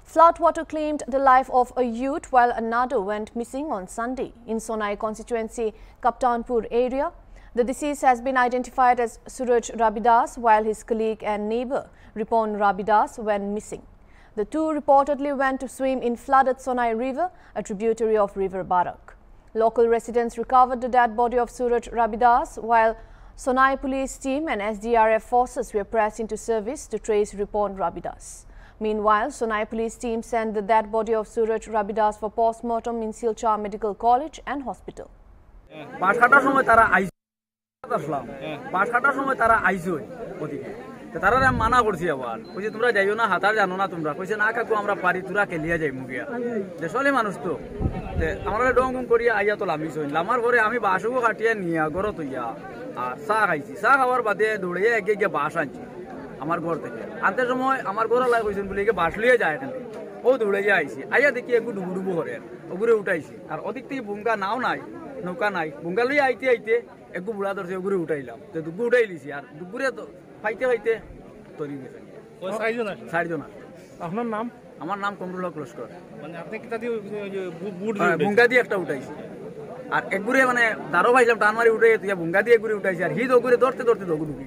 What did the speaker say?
Floodwater claimed the life of a youth while another went missing on Sunday in Sonai constituency, Kaptanpur area. The deceased has been identified as Suraj Rabidas, while his colleague and neighbor Ripon Rabidas went missing. The two reportedly went to swim in flooded Sonai River, a tributary of River Barak. Local residents recovered the dead body of Suraj Rabidas, while Sonai police team and SDRF forces were pressed into service to trace Ripon Rabidas. Meanwhile, Sonai police team sent the dead body of Suraj Rabidas for post-mortem in Silchar Medical College and Hospital. তারা মানা করছি আবার কইছে তোমরা যাইও না হাতার জানো না তোমরা কইছে না কাকু আমরা পারি তোরা খেলিয়া যাই মুগিয়া দেশলি মানুষ তো আমরা ডং ডং করিয়া আইয়া তো লামিস হইল লামার পরে আমি বাসুকো কাটিয়া নিয়া ঘর তৈয়া আর চা খাইছি চা খাওয়ার বাদে দৌড়িয়ে এগে গিয়ে বাস আনছি আমার ঘর থেকে আনতে সময় আমার ঘর লাই কইছেন বলে বাস লিয়ে যায় এখানে ও দৌড়ে গিয়ে আইছি আইয়া দেখি একটু ডুবু ডুবু করে ওগুরে উঠাইছি আর ওদিক থেকে বুঙ্গা নাও নাই নৌকা নাই বুঙ্গা লইয়া আইতে আইতে একটু বুড়া ধরছে ওগুরে উঠাইলাম তো দুগু উঠাইলিছি আর দুপুরে তো ফাইতে ফাইতে তৈরি গেছে চারজন। আপনার নাম? আমার নাম কমরুল হক লস্কর। মানে আপনি কিতা দিয়ে বুঙ্গা দিয়ে একটা উঠাইছি আর একগুরে মানে দারো পাইলাম টান মারি উঠে বুঙ্গা দিয়ে একগুরে উঠাইছি আর হিদ ওগুরে ধরতে ধরতে দগু ঢুকি